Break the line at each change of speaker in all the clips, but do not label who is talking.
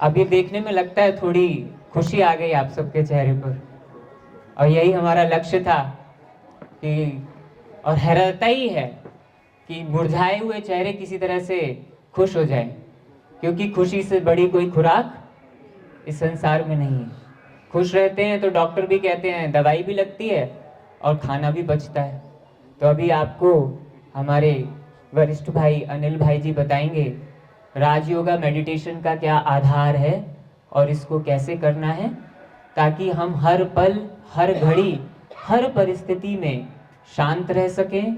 अभी देखने में लगता है थोड़ी खुशी आ गई आप सबके चेहरे पर, और यही हमारा लक्ष्य था कि, और हैरत ही है कि मुरझाए हुए चेहरे किसी तरह से खुश हो जाए, क्योंकि खुशी से बड़ी कोई खुराक इस संसार में नहीं है। खुश रहते हैं तो डॉक्टर भी कहते हैं दवाई भी लगती है और खाना भी बचता है। तो अभी आपको हमारे वरिष्ठ भाई अनिल भाई जी बताएंगे राजयोगा मेडिटेशन का क्या आधार है और इसको कैसे करना है, ताकि हम हर पल, हर घड़ी, हर परिस्थिति में शांत रह सकें,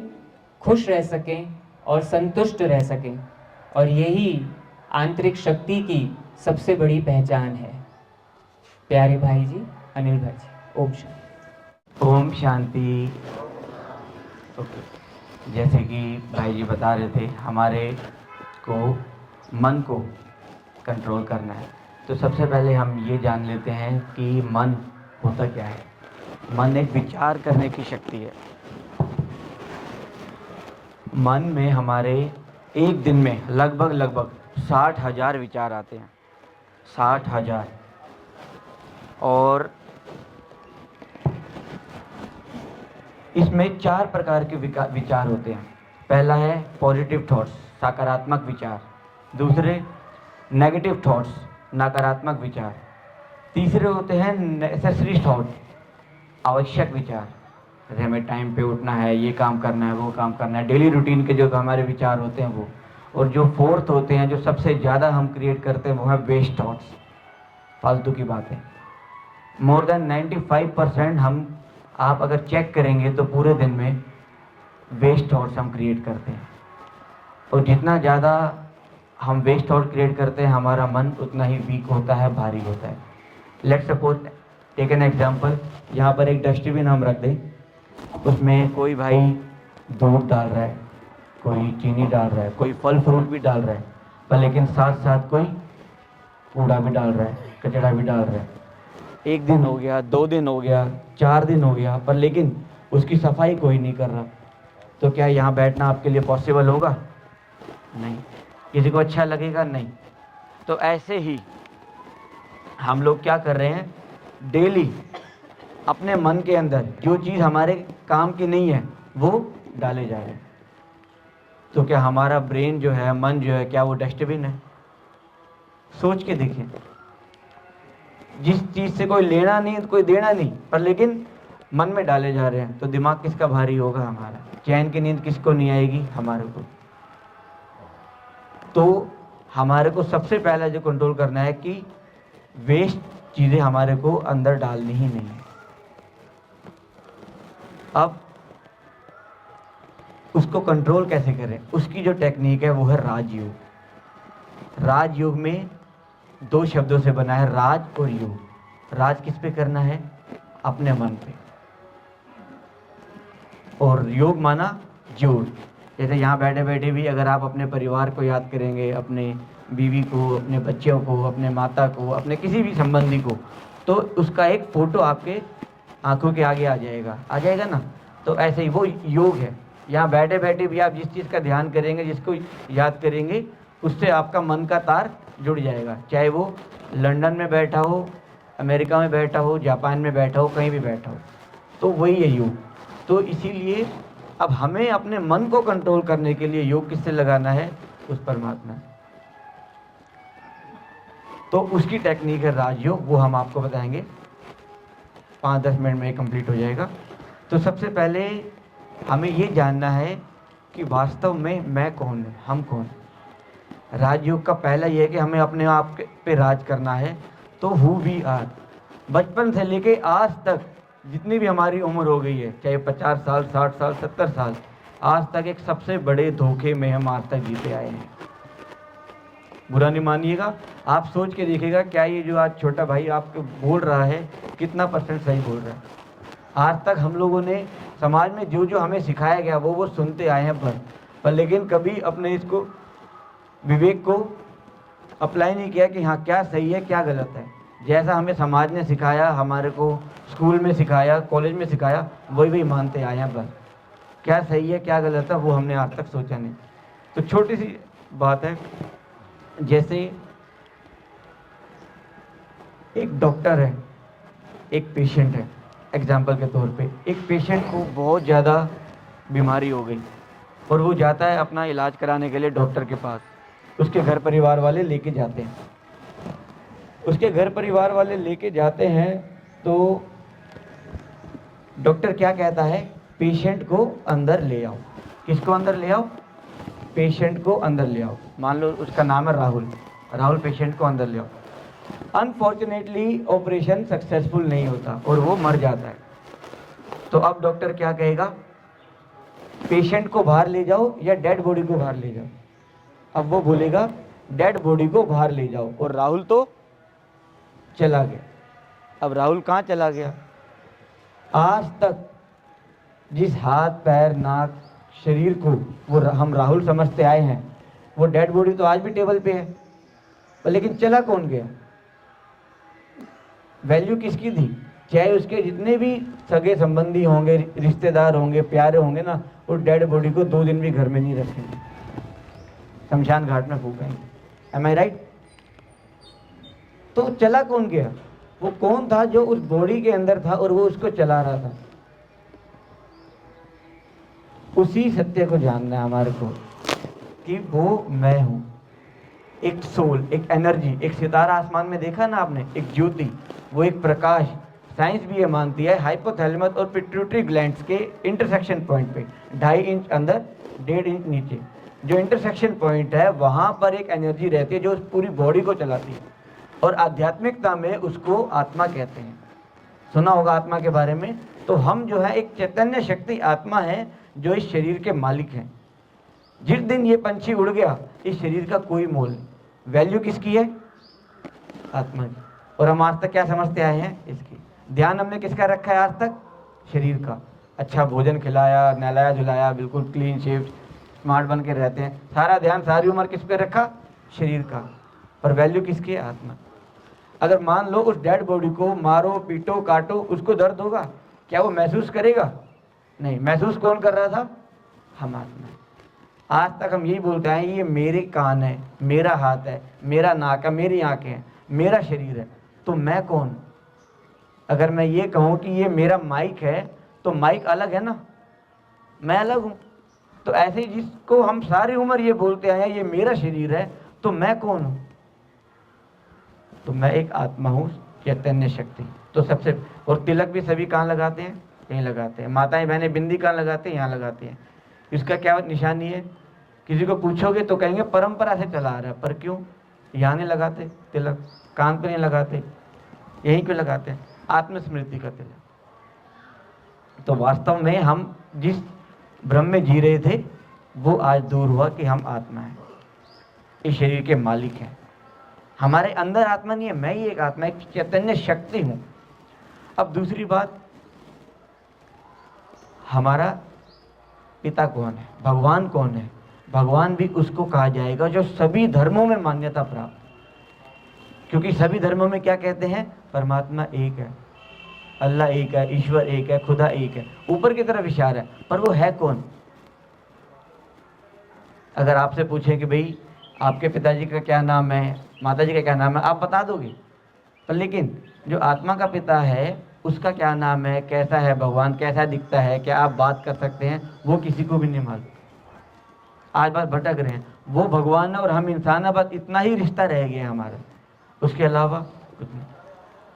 खुश रह सकें और संतुष्ट रह सकें। और यही आंतरिक शक्ति की सबसे बड़ी पहचान है। प्यारे भाई जी, अनिल भाई जी, ओम शांति।
ओम शांति। ओके, जैसे कि भाई जी बता रहे थे हमारे को मन को कंट्रोल करना है, तो सबसे पहले हम ये जान लेते हैं कि मन होता क्या है। मन एक विचार करने की शक्ति है। मन में हमारे एक दिन में लगभग 60,000 विचार आते हैं, 60,000। और इसमें 4 प्रकार के विचार होते हैं। पहला है पॉजिटिव थॉट्स, सकारात्मक विचार। दूसरे नेगेटिव थॉट्स, नकारात्मक विचार। तीसरे होते हैं नेसेसरी थॉट, आवश्यक विचार। जैसे हमें टाइम पे उठना है, ये काम करना है, वो काम करना है, डेली रूटीन के जो हमारे विचार होते हैं वो। और जो फोर्थ होते हैं, जो सबसे ज़्यादा हम क्रिएट करते हैं, वो है वेस्ट थॉट्स, फालतू की बातें। मोर देन 95% हम, आप अगर चेक करेंगे तो पूरे दिन में वेस्ट थॉट्स हम क्रिएट करते हैं। और जितना ज़्यादा हम वेस्ट थॉट क्रिएट करते हैं, हमारा मन उतना ही वीक होता है, भारी होता है। Let's suppose take an example, यहाँ पर एक डस्टबिन हम रख दें, उसमें कोई भाई दूध डाल रहा है, कोई चीनी डाल रहा है, कोई फल फ्रूट भी डाल रहा है, पर लेकिन साथ साथ कोई कूड़ा भी डाल रहा है, कचरा भी डाल रहा है। एक दिन हो गया, 2 दिन हो गया, 4 दिन हो गया, पर लेकिन उसकी सफाई कोई नहीं कर रहा। तो क्या यहाँ बैठना आपके लिए पॉसिबल होगा? नहीं। किसी को अच्छा लगेगा? नहीं। तो ऐसे ही हम लोग क्या कर रहे हैं, डेली अपने मन के अंदर जो चीज़ हमारे काम की नहीं है वो डाले जा रहे हैं। तो क्या हमारा ब्रेन जो है, मन जो है, क्या वो डस्टबिन है? सोच के देखें। जिस चीज़ से कोई लेना नहीं, कोई देना नहीं, पर लेकिन मन में डाले जा रहे हैं, तो दिमाग किसका भारी होगा? हमारा। चैन की नींद किसको नहीं आएगी? हमारे को। तो हमारे को सबसे पहला जो कंट्रोल करना है कि वेस्ट चीज़ें हमारे को अंदर डालनी ही नहीं है। अब उसको कंट्रोल कैसे करें? उसकी जो टेक्निक है वो है राजयोग। राजयोग में 2 शब्दों से बना है, राज और योग। राज किस पे करना है? अपने मन पे। और योग माना जोड़। जैसे यहाँ बैठे बैठे भी अगर आप अपने परिवार को याद करेंगे, अपने बीवी को, अपने बच्चों को, अपने माता को, अपने किसी भी संबंधी को, तो उसका एक फ़ोटो आपके आंखों के आगे आ जाएगा ना। तो ऐसे ही वो योग है। यहाँ बैठे बैठे भी आप जिस चीज़ का ध्यान करेंगे, जिसको याद करेंगे, उससे आपका मन का तार जुड़ जाएगा। चाहे वो लंदन में बैठा हो, अमेरिका में बैठा हो, जापान में बैठा हो, कहीं भी बैठा हो, तो वही है योग। तो इसीलिए अब हमें अपने मन को कंट्रोल करने के लिए योग किससे लगाना है? उस परमात्मा। तो उसकी टेक्निक है राजयोग, वो हम आपको बताएंगे। 5-10 मिनट में कंप्लीट हो जाएगा। तो सबसे पहले हमें ये जानना है कि वास्तव में मैं कौन हूँ, हम कौन। राजयोग का पहला ये है कि हमें अपने आप पे राज करना है। तो हु वी आर, बचपन से लेके आज तक जितनी भी हमारी उम्र हो गई है, चाहे 50 साल, 60 साल, 70 साल, आज तक एक सबसे बड़े धोखे में हम आज तक जीते आए हैं। बुरा नहीं मानिएगा, आप सोच के देखिएगा, क्या ये जो आज छोटा भाई आपको बोल रहा है कितना % सही बोल रहा है? आज तक हम लोगों ने समाज में जो जो हमें सिखाया गया वो सुनते आए हैं, पर लेकिन कभी अपने इसको विवेक को अप्लाई नहीं किया कि हाँ क्या सही है क्या गलत है। जैसा हमें समाज ने सिखाया, हमारे को स्कूल में सिखाया, कॉलेज में सिखाया, वही मानते आए हैं। बस क्या सही है क्या गलत है वो हमने आज तक सोचा नहीं। तो छोटी सी बात है, जैसे एक डॉक्टर है, एक पेशेंट है। एग्जाम्पल के तौर पे एक पेशेंट को बहुत ज़्यादा बीमारी हो गई और वो जाता है अपना इलाज कराने के लिए डॉक्टर के पास। उसके घर परिवार वाले लेके जाते हैं। उसके घर परिवार वाले लेके जाते हैं तो डॉक्टर क्या कहता है, पेशेंट को अंदर ले आओ। किसको अंदर ले आओ? पेशेंट को अंदर ले आओ। मान लो उसका नाम है राहुल। राहुल पेशेंट को अंदर ले आओ। अनफॉर्चुनेटली ऑपरेशन सक्सेसफुल नहीं होता और वो मर जाता है। तो अब डॉक्टर क्या कहेगा, पेशेंट को बाहर ले जाओ या डेड बॉडी को बाहर ले जाओ? अब वो बोलेगा डेड बॉडी को बाहर ले जाओ। और राहुल तो चला गया। अब राहुल कहाँ चला गया? आज तक जिस हाथ पैर नाक शरीर को वो हम राहुल समझते आए हैं, वो डेड बॉडी तो आज भी टेबल पे है, पर लेकिन चला कौन गया? वैल्यू किसकी थी? चाहे उसके जितने भी सगे संबंधी होंगे, रिश्तेदार होंगे, प्यारे होंगे ना, वो डेड बॉडी को 2 दिन भी घर में नहीं रखेंगे, शमशान घाट में फूकेंगे। एम आई राइट? तो चला कौन गया? वो कौन था जो उस बॉडी के अंदर था और वो उसको चला रहा था? उसी सत्य को जानना है हमारे को कि वो मैं हूं। एक सोल, एक एनर्जी, एक सितारा आसमान में देखा ना आपने, एक ज्योति, वो एक प्रकाश। साइंस भी ये मानती है हाइपोथैलेमस और पिट्यूटरी ग्लैंड्स के इंटरसेक्शन पॉइंट पे 2.5 इंच अंदर 1.5 इंच नीचे जो इंटरसेक्शन पॉइंट है, वहां पर एक एनर्जी रहती है जो उस पूरी बॉडी को चलाती है। और आध्यात्मिकता में उसको आत्मा कहते हैं। सुना होगा आत्मा के बारे में। तो हम जो है एक चैतन्य शक्ति आत्मा है जो इस शरीर के मालिक हैं। जिस दिन ये पंछी उड़ गया, इस शरीर का कोई मोल नहीं। वैल्यू किसकी है? आत्मा की। और हम आज तक क्या समझते आए हैं? इसकी। ध्यान हमने किसका रखा है आज तक? शरीर का। अच्छा भोजन खिलाया, नहलाया झुलाया, बिल्कुल क्लीन शेप स्मार्ट बन के रहते हैं। सारा ध्यान सारी उम्र किस पे रखा? शरीर का। और वैल्यू किसकी है? आत्मा। अगर मान लो उस डेड बॉडी को मारो, पीटो, काटो, उसको दर्द होगा? क्या वो महसूस करेगा? नहीं। महसूस कौन कर रहा था? हम आत्मा। आज तक हम यही बोलते हैं, ये मेरे कान है, मेरा हाथ है, मेरा नाक है, मेरी आंखें हैं, मेरा शरीर है। तो मैं कौन? अगर मैं ये कहूं कि ये मेरा माइक है, तो माइक अलग है ना, मैं अलग हूं। तो ऐसे ही जिसको हम सारी उम्र ये बोलते आए हैं ये मेरा शरीर है, तो मैं कौन हूं? तो मैं एक आत्मा हूं, चैतन्य शक्ति। तो सबसे, और तिलक भी सभी कहाँ लगाते हैं? यहीं लगाते हैं। माताएं बहनें बिंदी कहाँ लगाते हैं? यहाँ लगाते हैं। इसका क्या निशानी है? किसी को पूछोगे तो कहेंगे परंपरा से चला आ रहा है। पर क्यों यहाँ नहीं लगाते तिलक? कान पे नहीं लगाते? यहीं क्यों लगाते हैं? आत्मस्मृति का तिलक। तो वास्तव में हम जिस भ्रम में जी रहे थे वो आज दूर हुआ कि हम आत्मा हैं, इस शरीर के मालिक हैं। हमारे अंदर आत्मा नहीं है, मैं ही एक आत्मा, एक चैतन्य शक्ति हूं। अब दूसरी बात, हमारा पिता कौन है? भगवान कौन है? भगवान भी उसको कहा जाएगा जो सभी धर्मों में मान्यता प्राप्त। क्योंकि सभी धर्मों में क्या कहते हैं? परमात्मा एक है, अल्लाह एक है, ईश्वर एक है, खुदा एक है। ऊपर की तरफ इशारा है, पर वो है कौन? अगर आपसे पूछें कि भाई आपके पिताजी का क्या नाम है, माताजी का क्या नाम है, आप बता दोगे। पर लेकिन जो आत्मा का पिता है उसका क्या नाम है, कैसा है भगवान, कैसा दिखता है, क्या आप बात कर सकते हैं, वो किसी को भी नहीं मालूम। आज बात भटक रहे हैं। वो भगवान है और हम इंसान है, बस इतना ही रिश्ता रह गया हमारा, उसके अलावा कुछ नहीं।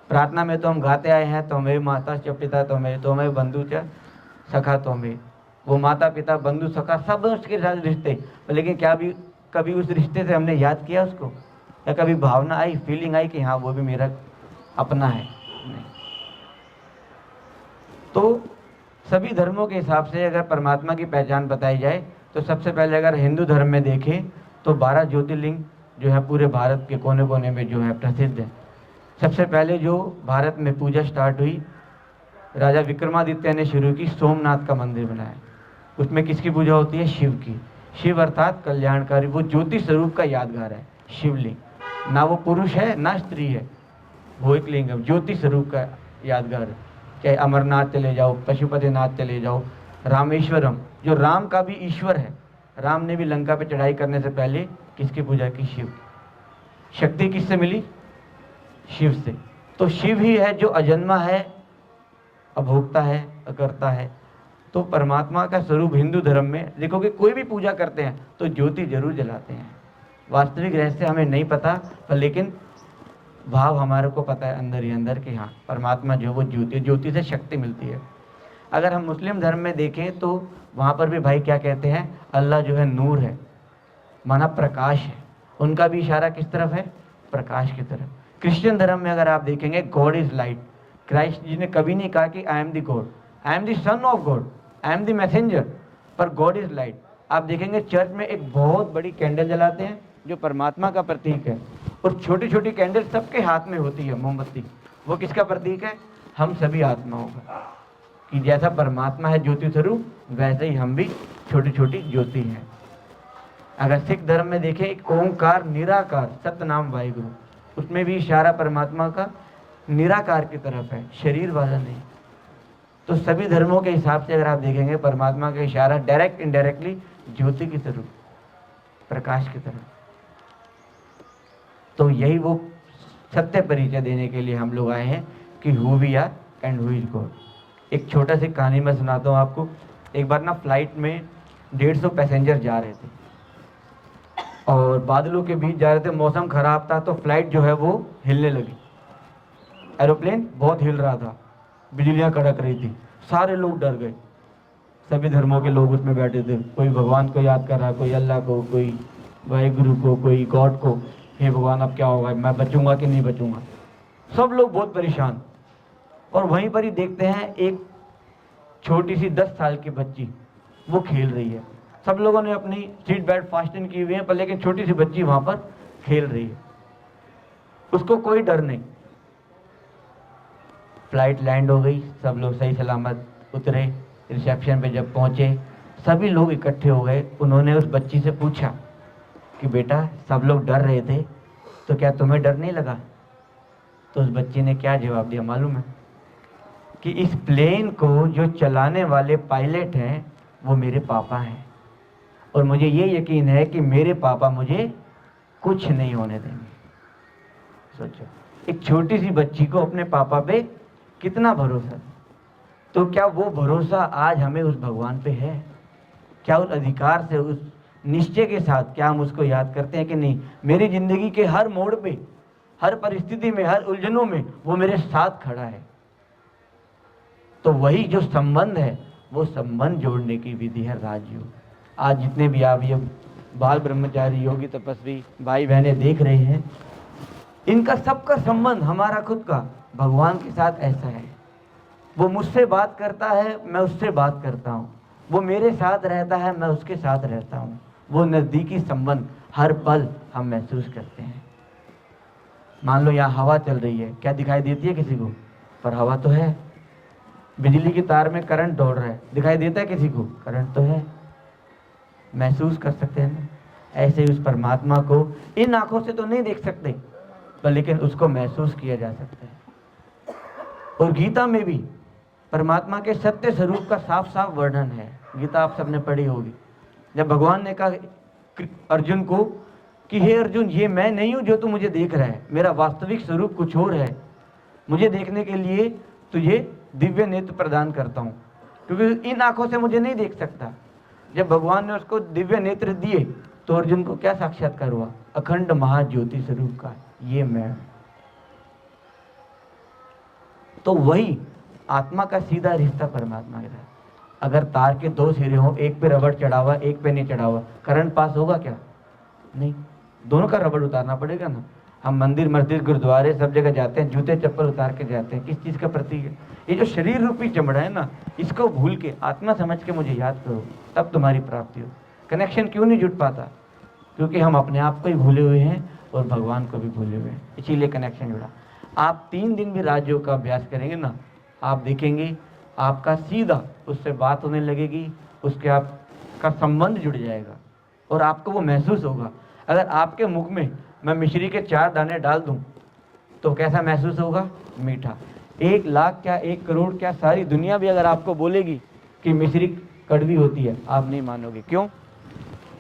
प्रार्थना में तो हम गाते आए हैं, तो मेरी माता च पिता तो मेरे बंधु च सखा तो मेरे। वो माता पिता बंधु सखा सब उसके साथ रिश्ते, लेकिन क्या भी कभी उस रिश्ते से हमने याद किया उसको? या कभी भावना आई, फीलिंग आई कि हाँ वो भी मेरा अपना है? नहीं। तो सभी धर्मों के हिसाब से अगर परमात्मा की पहचान बताई जाए तो सबसे पहले अगर हिंदू धर्म में देखें तो 12 ज्योतिर्लिंग जो है पूरे भारत के कोने कोने में जो है प्रसिद्ध है। सबसे पहले जो भारत में पूजा स्टार्ट हुई, राजा विक्रमादित्य ने शुरू की, सोमनाथ का मंदिर बनाया। उसमें किसकी पूजा होती है? शिव की। शिव अर्थात कल्याणकारी, वो ज्योति स्वरूप का यादगार है शिवलिंग। ना वो पुरुष है ना स्त्री है, वो एक लिंग है, ज्योति स्वरूप का यादगार है। चाहे अमरनाथ चले जाओ, पशुपतिनाथ चले जाओ, रामेश्वरम जो राम का भी ईश्वर है। राम ने भी लंका पे चढ़ाई करने से पहले किसकी पूजा की? शिव। शक्ति किससे मिली? शिव से। तो शिव ही है जो अजन्मा है, अभोक्ता है, अकर्ता है। तो परमात्मा का स्वरूप हिंदू धर्म में देखोगे, कोई भी पूजा करते हैं तो ज्योति जरूर जलाते हैं। वास्तविक रहस्य हमें नहीं पता, पर लेकिन भाव हमारे को पता है अंदर ही अंदर कि हाँ, परमात्मा जो वो ज्योति, ज्योति से शक्ति मिलती है। अगर हम मुस्लिम धर्म में देखें तो वहाँ पर भी भाई क्या कहते हैं, अल्लाह जो है नूर है, माना प्रकाश है। उनका भी इशारा किस तरफ है, प्रकाश की तरफ। क्रिश्चियन धर्म में अगर आप देखेंगे, गॉड इज लाइट। क्राइस्ट जी ने कभी नहीं कहा कि I am the God, I am the son of God, I am the messenger, पर गॉड इज लाइट। आप देखेंगे चर्च में एक बहुत बड़ी कैंडल जलाते हैं जो परमात्मा का प्रतीक है, और छोटी छोटी कैंडल सबके हाथ में होती है, मोमबत्ती। वो किसका प्रतीक है, हम सभी आत्माओं का। कि जैसा परमात्मा है ज्योति स्वरूप, वैसे ही हम भी छोटी छोटी ज्योति हैं। अगर सिख धर्म में देखें, एक ओंकार निराकार सतनाम वाहिगुरु, उसमें भी इशारा परमात्मा का निराकार की तरफ है, शरीर वाला नहीं। तो सभी धर्मों के हिसाब से अगर आप देखेंगे, परमात्मा का इशारा डायरेक्ट इनडायरेक्टली ज्योति की तरफ, प्रकाश की तरफ। तो यही वो सत्य परिचय देने के लिए हम लोग आए हैं कि who we are and who is God. एक छोटा सी कहानी मैं सुनाता हूँ आपको। एक बार ना फ्लाइट में 150 पैसेंजर जा रहे थे और बादलों के बीच जा रहे थे, मौसम खराब था, तो फ्लाइट जो है वो हिलने लगी। एरोप्लेन बहुत हिल रहा था, बिजलियां कड़क रही थी, सारे लोग डर गए। सभी धर्मों के लोग उसमें बैठे थे, कोई भगवान को याद कर रहा, कोई अल्लाह को, कोई वाहिगुरु को, कोई गॉड को। हे भगवान अब क्या होगा, मैं बचूंगा कि नहीं बचूंगा। सब लोग बहुत परेशान। और वहीं पर ही देखते हैं एक छोटी सी 10 साल की बच्ची, वो खेल रही है। सब लोगों ने अपनी सीट बेल्ट फास्टन की हुई है, पर लेकिन छोटी सी बच्ची वहां पर खेल रही है, उसको कोई डर नहीं। फ्लाइट लैंड हो गई, सब लोग सही सलामत उतरे। रिसेप्शन पे जब पहुंचे, सभी लोग इकट्ठे हो गए। उन्होंने उस बच्ची से पूछा कि बेटा, सब लोग डर रहे थे, तो क्या तुम्हें डर नहीं लगा? तो उस बच्ची ने क्या जवाब दिया मालूम है? कि इस प्लेन को जो चलाने वाले पायलट हैं वो मेरे पापा हैं, और मुझे ये यकीन है कि मेरे पापा मुझे कुछ नहीं होने देंगे। सोचो, एक छोटी सी बच्ची को अपने पापा पे कितना भरोसा। तो क्या वो भरोसा आज हमें उस भगवान पे है? क्या उस अधिकार से, उस निश्चय के साथ क्या हम उसको याद करते हैं कि नहीं? मेरी जिंदगी के हर मोड़ पे, हर परिस्थिति में, हर उलझनों में वो मेरे साथ खड़ा है। तो वही जो संबंध है, वो संबंध जोड़ने की विधि है राजयोग। आज जितने भी आप ये बाल ब्रह्मचारी, योगी, तपस्वी भाई बहनें देख रहे हैं, इनका सबका संबंध हमारा खुद का भगवान के साथ ऐसा है। वो मुझसे बात करता है, मैं उससे बात करता हूँ। वो मेरे साथ रहता है, मैं उसके साथ रहता हूँ। वो नज़दीकी संबंध हर पल हम महसूस करते हैं। मान लो यहाँ हवा चल रही है, क्या दिखाई देती है किसी को? पर हवा तो है। बिजली की तार में करंट दौड़ रहा है, दिखाई देता है किसी को? करंट तो है, महसूस कर सकते हैं ना। ऐसे ही उस परमात्मा को इन आंखों से तो नहीं देख सकते, पर लेकिन उसको महसूस किया जा सकता है। और गीता में भी परमात्मा के सत्य स्वरूप का साफ साफ वर्णन है। गीता आप सबने पढ़ी होगी। जब भगवान ने कहा अर्जुन को कि हे अर्जुन, ये मैं नहीं हूं जो तू मुझे देख रहा है, मेरा वास्तविक स्वरूप कुछ और है। मुझे देखने के लिए तुझे दिव्य नेत्र प्रदान करता हूं, क्योंकि इन आंखों से मुझे नहीं देख सकता। जब भगवान ने उसको दिव्य नेत्र दिए तो अर्जुन को क्या साक्षात्कार हुआ? अखंड महाज्योति स्वरूप का, ये मैं। तो वही आत्मा का सीधा रिश्ता परमात्मा के साथ। अगर तार के 2 सिरे हों, एक पे रबड़ चढ़ा हुआ, एक पे नहीं चढ़ा हुआ, करंट पास होगा क्या? नहीं, दोनों का रबड़ उतारना पड़ेगा ना। हम मंदिर, मस्जिद, गुरुद्वारे सब जगह जाते हैं, जूते चप्पल उतार के जाते हैं, किस चीज़ का प्रतीक है? ये जो शरीर रूपी चमड़ा है ना, इसको भूल के आत्मा समझ के मुझे याद करो, तब तुम्हारी प्राप्ति हो। कनेक्शन क्यों नहीं जुट पाता? क्योंकि हम अपने आप को ही भूले हुए हैं और भगवान को भी भूले हुए हैं, इसीलिए कनेक्शन जुड़ा। आप 3 दिन भी राजयोग का अभ्यास करेंगे ना, आप देखेंगे आपका सीधा उससे बात होने लगेगी, उसके आपका संबंध जुड़ जाएगा और आपको वो महसूस होगा। अगर आपके मुख में मैं मिश्री के 4 दाने डाल दूं तो कैसा महसूस होगा? मीठा। 1 लाख क्या, 1 करोड़ क्या, सारी दुनिया भी अगर आपको बोलेगी कि मिश्री कड़वी होती है, आप नहीं मानोगे। क्यों?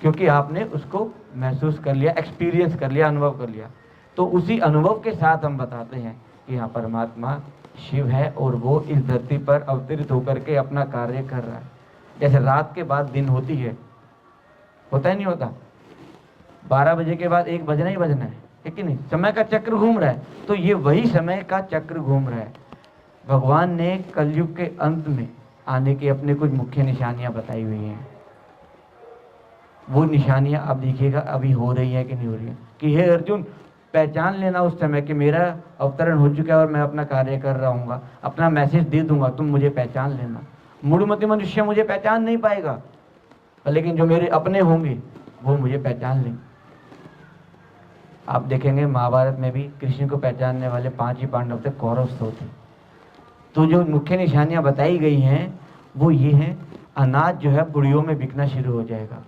क्योंकि आपने उसको महसूस कर लिया, एक्सपीरियंस कर लिया, अनुभव कर लिया। तो उसी अनुभव के साथ हम बताते हैं कि हाँ परमात्मा शिव है और वो इस धरती पर अवतरित होकर के अपना कार्य कर रहा है। जैसे रात के बाद दिन होती है, होता ही नहीं होता, 12 बजे के बाद 1 बजना ही बजना है कि नहीं, समय का चक्र घूम रहा है। तो ये वही समय का चक्र घूम रहा है। भगवान ने कलयुग के अंत में आने की अपने कुछ मुख्य निशानियां बताई हुई हैं। वो निशानियां अब देखिएगा अभी हो रही है कि नहीं हो रही है, कि हे अर्जुन पहचान लेना उस समय कि मेरा अवतरण हो चुका है और मैं अपना कार्य कर रहा हूँ, अपना मैसेज दे दूंगा, तुम मुझे पहचान लेना। मूढ़मति मनुष्य मुझे पहचान नहीं पाएगा, लेकिन जो मेरे अपने होंगे वो मुझे पहचान लेंगे। आप देखेंगे महाभारत में भी कृष्ण को पहचानने वाले 5 ही पांडव थे, कौरव तो थे। तो जो मुख्य निशानियां बताई गई हैं वो ये हैं, अनाज जो है पुड़ियों में बिकना शुरू हो जाएगा।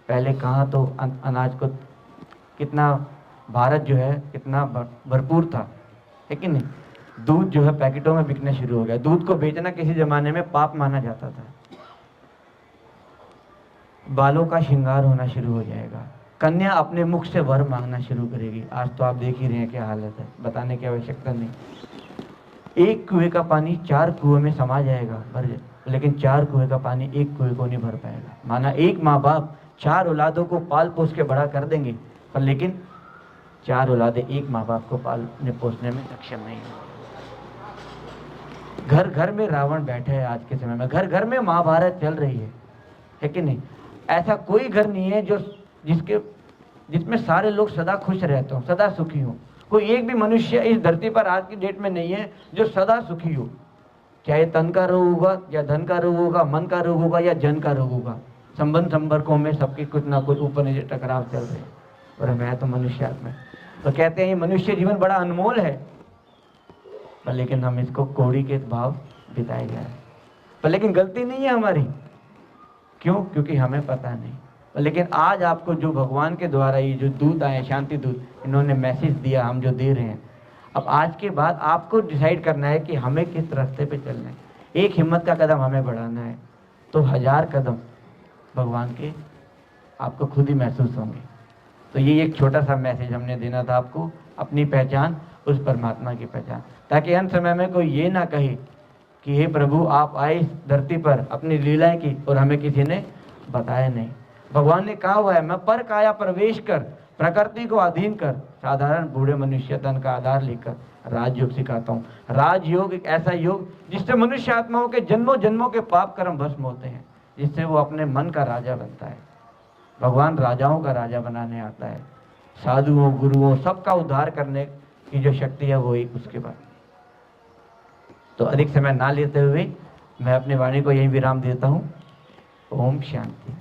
पहले कहाँ तो अनाज को कितना, भारत जो है कितना भरपूर था, है कि नहीं। दूध जो है पैकेटों में बिकना शुरू हो गया। दूध को बेचना किसी जमाने में पाप माना जाता था। बालों का श्रृंगार होना शुरू हो जाएगा। कन्या अपने मुख से वर मांगना शुरू करेगी। आज तो आप देख ही रहे हैं क्या हालत है, बताने की आवश्यकता नहीं। एक कुएं का पानी 4 कुएं में समा जाएगा, भर जाए, लेकिन 4 कुएं का पानी एक कुएं को नहीं भर पाएगा। माना एक माँ बाप 4 औलादों को पाल पोस के बड़ा कर देंगे, पर लेकिन 4 औलादें एक माँ बाप को पालने पोसने में सक्षम नहीं है। घर घर में रावण बैठे है आज के समय में, घर घर में महाभारत चल रही है कि नहीं। ऐसा कोई घर नहीं है जो जिसमें सारे लोग सदा खुश रहते हो, सदा सुखी हो। कोई एक भी मनुष्य इस धरती पर आज की डेट में नहीं है जो सदा सुखी हो। चाहे तन का रोग होगा या धन का रोग होगा, मन का रोग होगा या जन का रोग होगा, संबंध संपर्कों में सबके कुछ ना कुछ ऊपर नीचे टकराव चल रहे हैं। और मैं तो मनुष्य आत्मा, तो कहते हैं ये मनुष्य जीवन बड़ा अनमोल है, पर लेकिन हम इसको कौड़ी के भाव बिताए जा रहे हैं। पर लेकिन गलती नहीं है हमारी, क्यों? क्योंकि हमें पता नहीं। लेकिन आज आपको जो भगवान के द्वारा ये जो दूत आए, शांति दूत, इन्होंने मैसेज दिया, हम जो दे रहे हैं, अब आज के बाद आपको डिसाइड करना है कि हमें किस रास्ते पे चलना है। एक हिम्मत का कदम हमें बढ़ाना है तो 1000 कदम भगवान के आपको खुद ही महसूस होंगे। तो ये एक छोटा सा मैसेज हमने देना था आपको, अपनी पहचान उस परमात्मा की पहचान, ताकि अंत समय में कोई ये ना कहे कि हे प्रभु आप आए इस धरती पर अपनी लीलाएं की और हमें किसी ने बताया नहीं। भगवान ने कहा हुआ है, मैं पर काया प्रवेश कर प्रकृति को अधीन कर साधारण बूढ़े मनुष्य तन का आधार लेकर राजयोग सिखाता हूँ। राजयोग एक ऐसा योग जिससे मनुष्य आत्माओं के जन्मों जन्मों के पाप कर्म भस्म होते हैं, जिससे वो अपने मन का राजा बनता है। भगवान राजाओं का राजा बनाने आता है, साधुओं गुरुओं सबका उद्धार करने की जो शक्ति है वो एक उसके बाद। तो अधिक समय ना लेते हुए मैं अपनी वाणी को यही विराम देता हूँ। ओम शांति।